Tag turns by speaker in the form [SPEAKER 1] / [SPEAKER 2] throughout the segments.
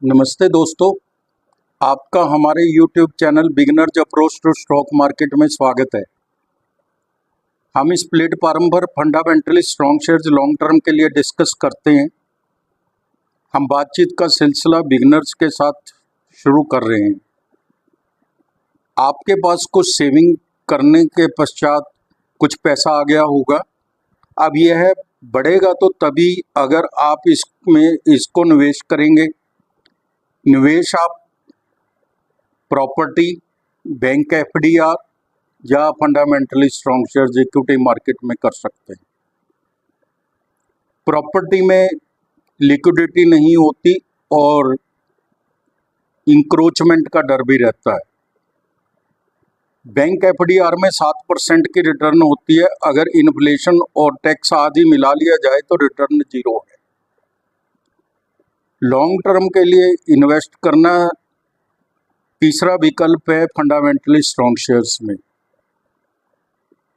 [SPEAKER 1] नमस्ते दोस्तों, आपका हमारे YouTube channel beginners approach to stock market में स्वागत है। हम इस प्लेटफॉर्म पर fundamentally strong shares long term के लिए डिस्कस करते हैं। हम बातचीत का सिलसिला बिगिनर्स के साथ शुरू कर रहे हैं। आपके पास कुछ सेविंग करने के पश्चात कुछ पैसा आ गया होगा। अब यह बढ़ेगा तो तभी अगर आप इसको निवेश करेंगे। निवेश आप प्रॉपर्टी, बैंक एफडीआर या fundamentally strong shares equity market में कर सकते हैं। प्रॉपर्टी में लिक्विडिटी नहीं होती और इंक्रोचमेंट का डर भी रहता है। बैंक एफडीआर में 7% की रिटर्न होती है। अगर इन्फ्लेशन और टैक्स आदि मिला लिया जाए तो रिटर्न 0 है। लॉन्ग टर्म के लिए इन्वेस्ट करना तीसरा विकल्प है फंडामेंटली स्ट्रॉन्ग शेयर्स में।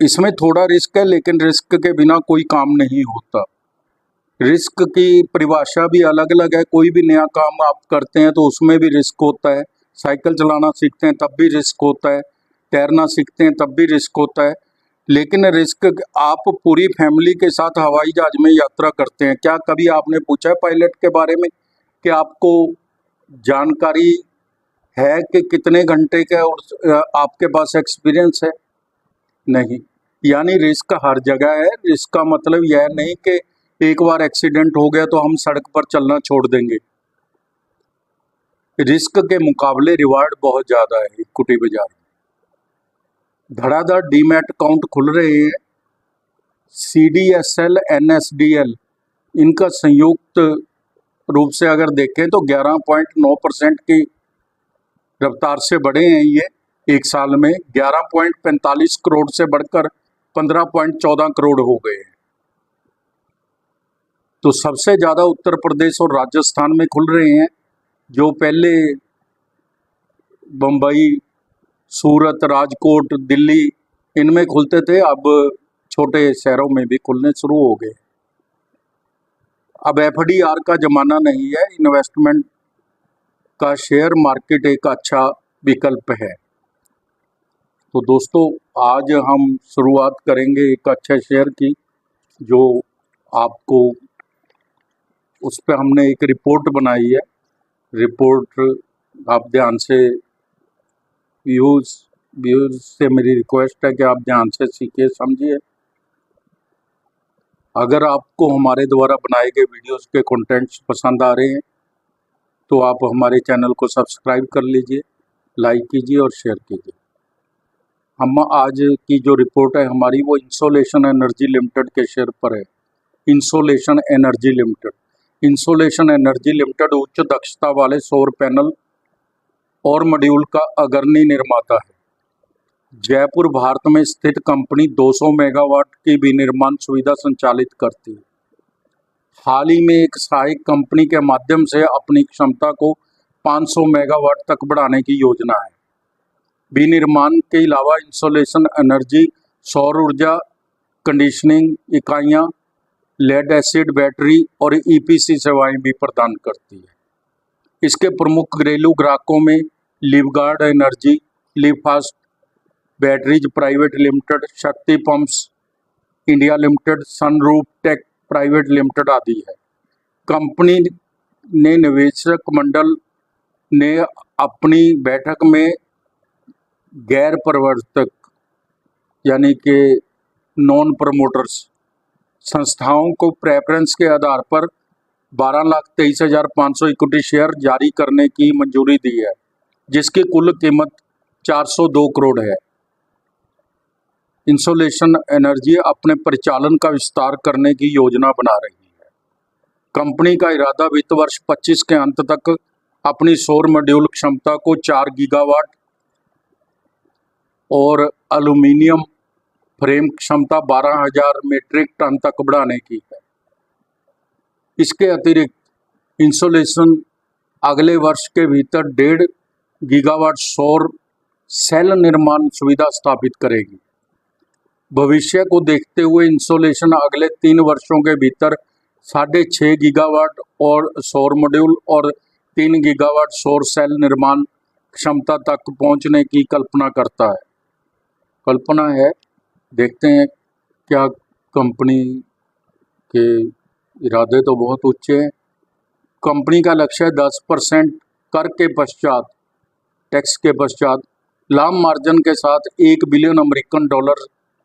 [SPEAKER 1] इसमें थोड़ा रिस्क है, लेकिन रिस्क के बिना कोई काम नहीं होता। रिस्क की परिभाषा भी अलग अलग है। कोई भी नया काम आप करते हैं तो उसमें भी रिस्क होता है। साइकिल चलाना सीखते हैं तब भी रिस्क होता है, तैरना सीखते हैं तब भी रिस्क होता है। लेकिन रिस्क आप पूरी फैमिली के साथ हवाई जहाज में यात्रा करते हैं। क्या कभी आपने पूछा है पायलट के बारे में कि आपको जानकारी है कि कितने घंटे का और आपके पास एक्सपीरियंस है? नहीं। यानी रिस्क हर जगह है। रिस्क का मतलब यह नहीं कि एक बार एक्सीडेंट हो गया तो हम सड़क पर चलना छोड़ देंगे। रिस्क के मुकाबले रिवार्ड बहुत ज़्यादा है इक्विटी बाजार में। धड़ाधड़ डीमैट अकाउंट खुल रहे हैं। CDSL, NSDL इनका संयुक्त रूप से अगर देखें तो 11.9% की रफ्तार से बढ़े हैं। ये एक साल में 11.45 करोड़ से बढ़कर 15.14 करोड़ हो गए हैं। तो सबसे ज़्यादा उत्तर प्रदेश और राजस्थान में खुल रहे हैं। जो पहले बम्बई, सूरत, राजकोट, दिल्ली इनमें खुलते थे, अब छोटे शहरों में भी खुलने शुरू हो गए। अब FDR का ज़माना नहीं है। इन्वेस्टमेंट का शेयर मार्केट एक अच्छा विकल्प है। तो दोस्तों, आज हम शुरुआत करेंगे एक अच्छे शेयर की, जो आपको उस पर हमने एक रिपोर्ट बनाई है। रिपोर्ट आप ध्यान से व्यूज से मेरी रिक्वेस्ट है कि आप ध्यान से सीखिए, समझिए। अगर आपको हमारे द्वारा बनाए गए वीडियोस के कंटेंट्स पसंद आ रहे हैं तो आप हमारे चैनल को सब्सक्राइब कर लीजिए, लाइक कीजिए और शेयर कीजिए। हम आज की जो रिपोर्ट है हमारी, वो इंसोलेशन एनर्जी लिमिटेड के शेयर पर है। Insolation energy limited. Insolation energy limited उच्च दक्षता वाले सौर पैनल और मॉड्यूल का अग्रणी निर्माता है। जयपुर, भारत में स्थित कंपनी 200 मेगावाट की विनिर्माण सुविधा संचालित करती है। हाल ही में एक सहायक कंपनी के माध्यम से अपनी क्षमता को 500 मेगावाट तक बढ़ाने की योजना है। विनिर्माण के अलावा इंसोलेशन एनर्जी सौर ऊर्जा, कंडीशनिंग इकाइयाँ, लेड एसिड बैटरी और EPC सेवाएं भी प्रदान करती है। इसके प्रमुख घरेलू ग्राहकों में Livguard energy, Livfast batteries private limited, Shakti pumps India limited, Sunroof tech private limited आदि है। कंपनी ने निवेशक मंडल ने अपनी बैठक में गैर प्रवर्तक यानी कि नॉन प्रमोटर्स संस्थाओं को प्रेफरेंस के आधार पर 12,23,500 इक्विटी शेयर जारी करने की मंजूरी दी है, जिसकी कुल कीमत 402 करोड़ है। इंसोलेशन एनर्जी अपने परिचालन का विस्तार करने की योजना बना रही है। कंपनी का इरादा वित्त वर्ष 25 के अंत तक अपनी सौर मॉड्यूल क्षमता को 4 गीगावाट और एल्यूमीनियम फ्रेम क्षमता 12,000 मीट्रिक टन तक बढ़ाने की है। इसके अतिरिक्त इंसोलेशन अगले वर्ष के भीतर 1.5 गीगावाट सौर सेल निर्माण सुविधा स्थापित करेगी। भविष्य को देखते हुए इंसोलेशन अगले 3 वर्षों के भीतर 6.5 गीगावाट और सौर मॉड्यूल और 3 गीगावाट सौर सेल निर्माण क्षमता तक पहुंचने की कल्पना करता है। कल्पना है, देखते हैं क्या कंपनी के इरादे तो बहुत ऊंचे हैं। कंपनी का लक्ष्य है 10% कर के पश्चात, टैक्स के पश्चात लाभ मार्जिन के साथ $1 बिलियन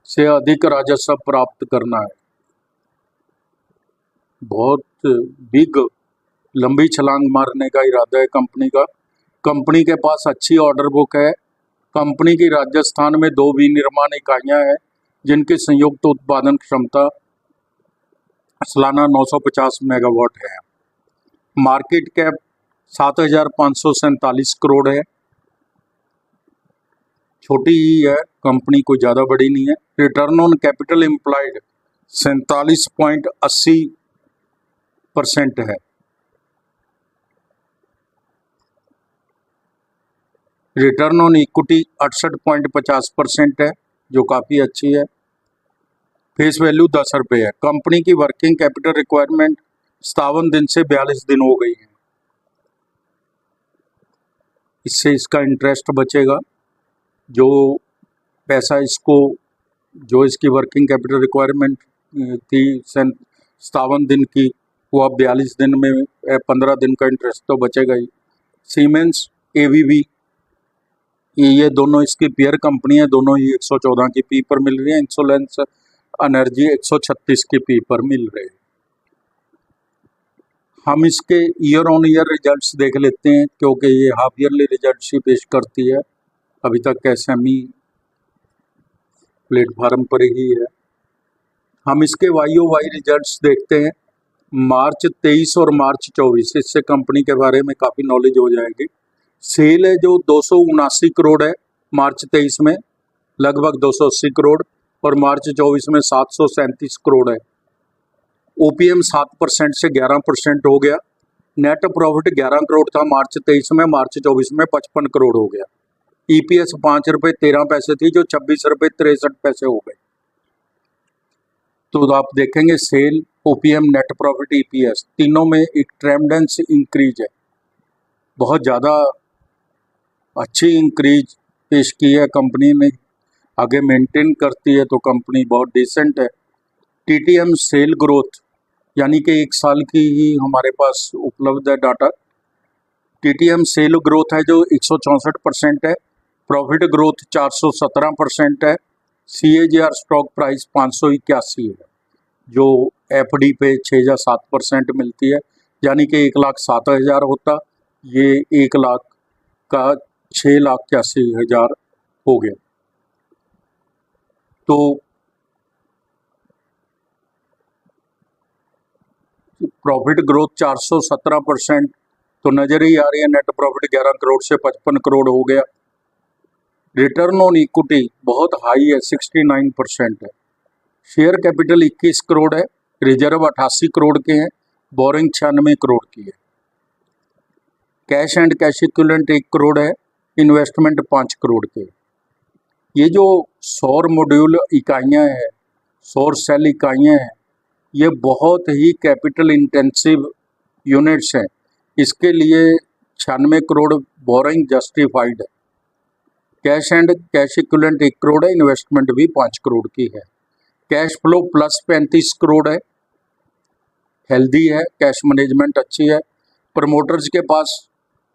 [SPEAKER 1] से अधिक राजस्व प्राप्त करना है। बहुत बिग, लंबी छलांग मारने का इरादा है कंपनी का। कंपनी के पास अच्छी ऑर्डर बुक है। कंपनी की राजस्थान में 2 विनिर्माण इकाइयां हैं जिनकी संयुक्त उत्पादन क्षमता सालाना 950 मेगावाट है। मार्केट कैप 7,547 करोड़ है। छोटी ही है कंपनी, कोई ज़्यादा बड़ी नहीं है। रिटर्न ऑन कैपिटल एम्प्लॉयड 47.80% है। रिटर्न ऑन इक्विटी 68.50% है, जो काफ़ी अच्छी है। फेस वैल्यू 10 रुपये है। कंपनी की वर्किंग कैपिटल रिक्वायरमेंट 57 दिन से 42 दिन हो गई है। इससे इसका इंटरेस्ट बचेगा। जो पैसा इसको, जो इसकी वर्किंग कैपिटल रिक्वायरमेंट थी 57 दिन की, वो अब 42 दिन में 15 दिन का इंटरेस्ट तो बचेगा ही। सीमेंस, एवीवी, ये दोनों इसकी पेयर कंपनी है। दोनों ही 114 की पी पर मिल रही है। इंसोलेंस एनर्जी 136 की पी पर मिल रहे हैं। हम इसके ईयर ऑन ईयर रिजल्ट्स देख लेते हैं, क्योंकि ये हाफ ईयरली रिजल्ट्स ही पेश करती है। अभी तक एसएमई प्लेटफार्म पर ही है। हम इसके YOY रिजल्ट्स देखते हैं, मार्च 23 और मार्च 24। इससे कंपनी के बारे में काफ़ी नॉलेज हो जाएगी। सेल है जो 279 करोड़ है मार्च 23 में, लगभग 280 करोड़, और मार्च 24 में 737 करोड़ है। OPM 7% से 11% हो गया। नेट प्रॉफिट 11 करोड़ था मार्च 23 में, मार्च 24 में 55 करोड़ हो गया। EPS 5 रुपये 13 पैसे थी, जो 26 रुपये 63 पैसे हो गए। तो आप देखेंगे sale, OPM, net profit, EPS तीनों में एक ट्रेंडेंस इंक्रीज है। बहुत ज़्यादा अच्छी इंक्रीज पेश की है कंपनी ने। आगे मेंटेन करती है तो कंपनी बहुत डिसेंट है। TTM सेल ग्रोथ, यानी कि 1 साल की ही हमारे पास उपलब्ध है डाटा। TTM सेल ग्रोथ है जो 164% है। प्रॉफिट ग्रोथ 417% है। CAGR स्टॉक प्राइस 581 है, जो FD पे 6 या 7% मिलती है। यानी कि 1,07,000 होता, ये 1 लाख का 6,81,000 हो गया। तो प्रॉफिट ग्रोथ 417% तो नज़र ही आ रही है। नेट प्रॉफिट 11 करोड़ से 55 करोड़ हो गया। रिटर्न ऑन इक्विटी बहुत हाई है, 69% है। शेयर कैपिटल 21 करोड़ है। रिजर्व 88 करोड़ के हैं। बोरिंग 96 करोड़ की है। Cash and cash equivalent 1 crore है। इन्वेस्टमेंट 5 करोड़ के। ये जो सौर मॉड्यूल इकाइयाँ हैं, सौर सेल इकाइयाँ हैं, ये बहुत ही कैपिटल इंटेंसिव यूनिट्स हैं। इसके लिए 96 करोड़ बोरिंग जस्टिफाइड है। Cash and cash equivalent 1 crore है। इन्वेस्टमेंट भी 5 करोड़ की है। कैश फ्लो प्लस 35 करोड़ है। हेल्दी है, कैश मैनेजमेंट अच्छी है। प्रमोटर्स के पास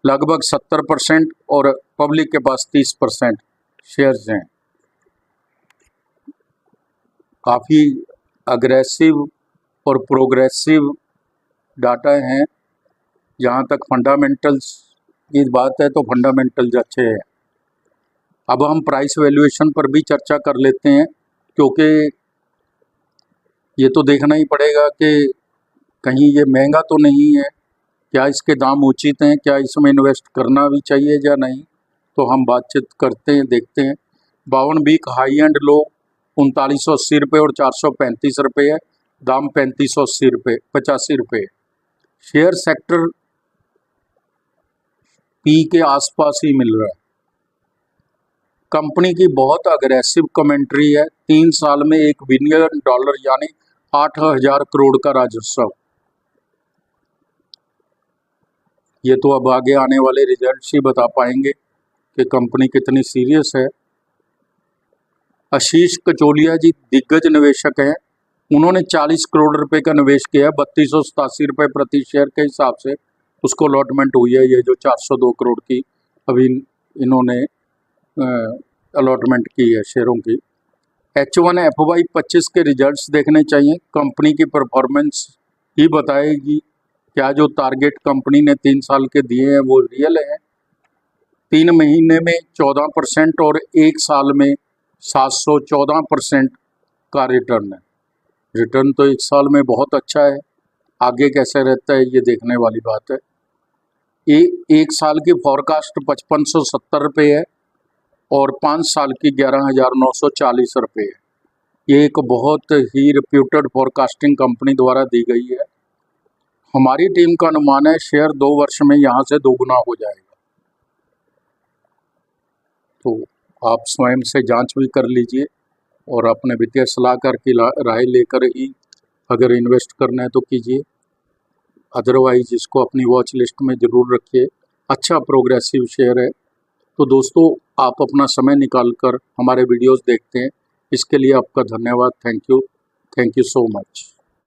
[SPEAKER 1] लगभग 70% और पब्लिक के पास 30% शेयर्स हैं। काफ़ी अग्रेसिव और प्रोग्रेसिव डाटा हैं। जहाँ तक फंडामेंटल्स की बात है तो फंडामेंटल्स अच्छे हैं। अब हम प्राइस वैल्यूएशन पर भी चर्चा कर लेते हैं, क्योंकि ये तो देखना ही पड़ेगा कि कहीं ये महंगा तो नहीं है, क्या इसके दाम उचित हैं, क्या इसमें इन्वेस्ट करना भी चाहिए या नहीं। तो हम बातचीत करते हैं, देखते हैं। 52 वीक हाई एंड लो 3980 रुपये और 435 रुपये है। दाम 3580 रुपये 85 रुपये। शेयर सेक्टर पी के आसपास ही मिल रहा है। कंपनी की बहुत अग्रेसिव कमेंट्री है। 3 साल में $1 बिलियन यानी 8,000 करोड़ का राजस्व। ये तो अब आगे आने वाले रिजल्ट्स ही बता पाएंगे कि कंपनी कितनी सीरियस है। आशीष कचोलिया जी दिग्गज निवेशक हैं। उन्होंने 40 करोड़ रुपए का निवेश किया है। 3287 रुपये प्रति शेयर के हिसाब से उसको अलॉटमेंट हुई है। ये जो 402 करोड़ की अभी इन्होंने अलॉटमेंट की है शेयरों की। H1FY 25 के रिजल्ट्स देखने चाहिए। कंपनी की परफॉर्मेंस ही बताएगी क्या जो टारगेट कंपनी ने 3 साल के दिए हैं वो रियल है। 3 महीने में 14% और 1 साल में 714% का रिटर्न है। रिटर्न तो 1 साल में बहुत अच्छा है, आगे कैसे रहता है ये देखने वाली बात है। एक साल की फॉरकास्ट 5570 रुपये है और 5 साल की 11940 रुपये है। ये एक बहुत ही रिप्यूटेड फॉरकास्टिंग कंपनी द्वारा दी गई है। हमारी टीम का अनुमान है शेयर 2 वर्ष में यहाँ से 2 गुना हो जाएगा। तो आप स्वयं से जांच भी कर लीजिए और अपने वित्तीय सलाहकार की राय लेकर ही अगर इन्वेस्ट करना है तो कीजिए, अदरवाइज इसको अपनी वॉच लिस्ट में ज़रूर रखिए। अच्छा प्रोग्रेसिव शेयर है। तो दोस्तों, आप अपना समय निकाल कर हमारे वीडियोस देखते हैं, इसके लिए आपका धन्यवाद। Thank you so much.